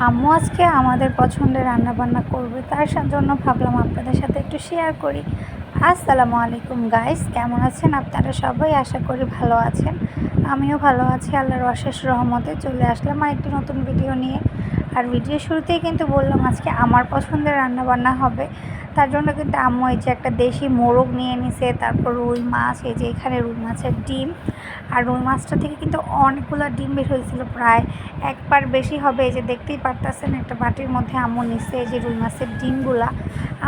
আম্মু আজকে আমাদের পছন্দের রান্নাবান্না করবে, তার জন্য ভাবলাম আপনাদের সাথে একটু শেয়ার করি। আসসালামু আলাইকুম গাইস, কেমন আছেন আপনারা সবাই? আশা করি ভালো আছেন। আমিও ভালো আছি, আল্লাহর অশেষ রহমতে। চলে আসলাম আর একটি নতুন ভিডিও নিয়ে। আর ভিডিও শুরুতেই কিন্তু বললাম আজকে আমার পছন্দের রান্নাবান্না হবে। তার জন্য কিন্তু আম্মু এই যে একটা দেশি মোরগ নিয়ে নিছে, তারপর রুই মাছ, এই যে এখানে রুই মাছের ডিম। আর রুই মাছটা থেকে কিন্তু অনেকগুলো ডিম বের হয়েছিল, প্রায় একবার বেশি হবে। এই যে দেখতেই পারতেছেন একটা বাটির মধ্যে আম্মু নিচ্ছে এই যে রুই মাছের ডিমগুলা।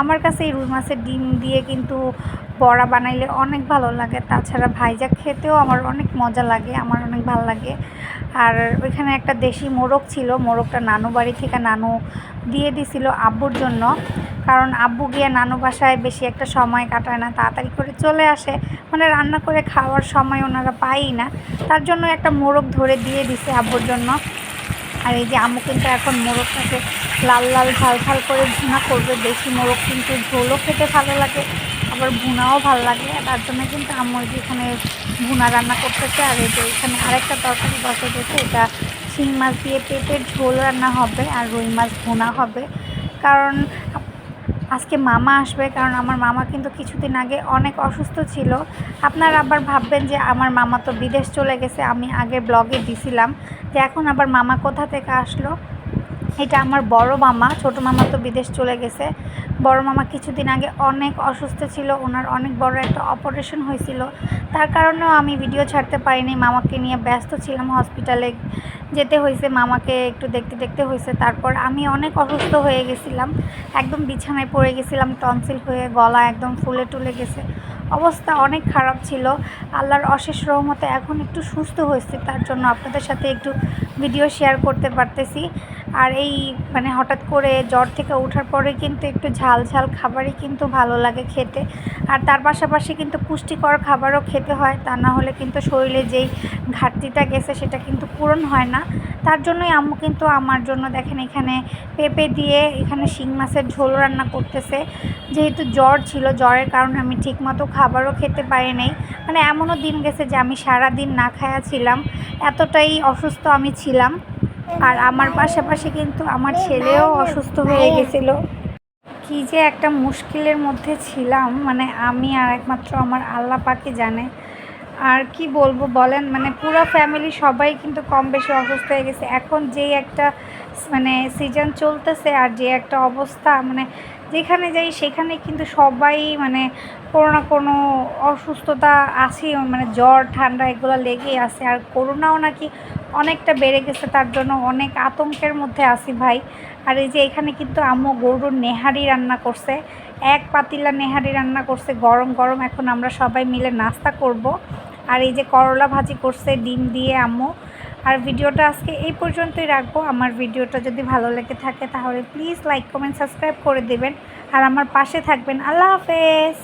আমার কাছে এই রুই মাছের ডিম দিয়ে কিন্তু বড়া বানাইলে অনেক ভালো লাগে, তাছাড়া ভাইজা খেতেও আমার অনেক মজা লাগে, আমার অনেক ভালো লাগে। আর ওইখানে একটা দেশি মোরগ ছিল, মোরগটা নানু বাড়ি থেকে নানু দিয়ে দিছিল আব্বুর জন্য, কারণ আব্বু গিয়ে নানু বাসায় বেশি একটা সময় কাটায় না, তাড়াতাড়ি করে চলে আসে, মানে রান্না করে খাওয়ার সময় ওনারা পায়ই না। তার জন্য একটা মোরগ ধরে দিয়ে দিছে আব্বুর জন্য। আর এই যে আম্মু কিন্তু এখন মোরগটাকে লাল লাল ঝাল ঝাল করে ভুনা করবে। দেশি মোরগ কিন্তু ঝোলও খেতে ভালো লাগে, আবার ভুনাও ভালো লাগে। তার জন্য কিন্তু আম্মু যে এখানে ভুনা রান্না করতেছে। আর এই যে এখানে আরেকটা তরকারি বসে গেছে, এটা শিং মাছ দিয়ে পেঁপের ঝোল রান্না হবে আর রুই মাছ ভুনা হবে। কারণ আজকে মামা আসবে, কারণ আমার মামা কিন্তু কিছুদিন আগে অনেক অসুস্থ ছিল। আপনারা আবার ভাববেন যে আমার মামা তো বিদেশ চলে গেছে, আমি আগে ব্লগে দিছিলাম যে এখন আবার মামা কোথা থেকে আসলো। এটা আমার বড় মামা, ছোট মামা তো বিদেশ চলে গেছে। বড় মামা কিছুদিন আগে অনেক অসুস্থ ছিল, ওনার অনেক বড় একটা অপারেশন হয়েছিল, তার কারণেও আমি ভিডিও ছাড়তে পারিনি। মামাকে নিয়ে ব্যস্ত ছিলাম, হসপিটালে যেতে হয়েছে, মামাকে একটু দেখতে দেখতে হয়েছে। তারপর আমি অনেক অসুস্থ হয়ে গেছিলাম, একদম বিছানায় পড়ে গেছিলাম, টনসিল হয়ে গলা একদম ফুলে টুলে গেছে, অবস্থা অনেক খারাপ ছিল। আল্লাহর অশেষ রহমতে এখন একটু সুস্থ হয়েছে, তার জন্য আপনাদের সাথে একটু ভিডিও শেয়ার করতে পারতেছি। আর এই মানে হঠাৎ করে জ্বর থেকে ওঠার পরে কিন্তু একটু ঝাল ঝাল খাবারই কিন্তু ভালো লাগে খেতে। আর তার পাশাপাশি কিন্তু পুষ্টিকর খাবারও খেতে হয়, তা না হলে কিন্তু শরীরে যেই ঘাটতিটা গেছে সেটা কিন্তু পূরণ হয় না। তার জন্যই আম্মু কিন্তু আমার জন্য দেখেন এখানে পেঁপে দিয়ে এখানে শিং মাছের ঝোল রান্না করতেছে। যেহেতু জ্বর ছিল, জ্বরের কারণে আমি ঠিকমতো খাবারও খেতে পারি নাই, মানে এমনও দিন গেছে যে আমি সারা দিন না খায়া ছিলাম, এতটাই অসুস্থ আমি ছিলাম। আর আমার পাশাপাশি কিন্তু আমার ছেলেও অসুস্থ হয়ে গেছিল। কী যে একটা মুশকিলের মধ্যে ছিলাম, মানে আমি আর একমাত্র আমার আল্লাহ পাকই জানে। আর কি বলবো বলেন, মানে পুরো ফ্যামিলি সবাই কিন্তু কম বেশি অসুস্থ হয়ে গেছে। এখন যেই একটা মানে সিজন চলতেছে আর যে একটা অবস্থা, মানে যেখানে যাই সেখানে কিন্তু সবাই মানে কোনো না কোনো অসুস্থতা আছেই, মানে জ্বর ঠান্ডা এগুলো লেগেই আছে। আর করোনাও নাকি অনেকটা বেড়ে গেছে, তার জন্য অনেক আতঙ্কের মধ্যে আছি ভাই। আর এই যে এখানে কিন্তু আম্মু গরুর নেহারি রান্না করছে, এক পাতিলা নেহারি রান্না করছে গরম গরম, এখন আমরা সবাই মিলে নাস্তা করব। আর এই যে করলা ভাজি করছে ডিম দিয়ে আম্মু। আর ভিডিওটা আজকে এই পর্যন্তই রাখবো। আমার ভিডিওটা যদি ভালো লেগে থাকে তাহলে প্লিজ লাইক কমেন্ট সাবস্ক্রাইব করে দেবেন আর আমার পাশে থাকবেন। আল্লাহ হাফেজ।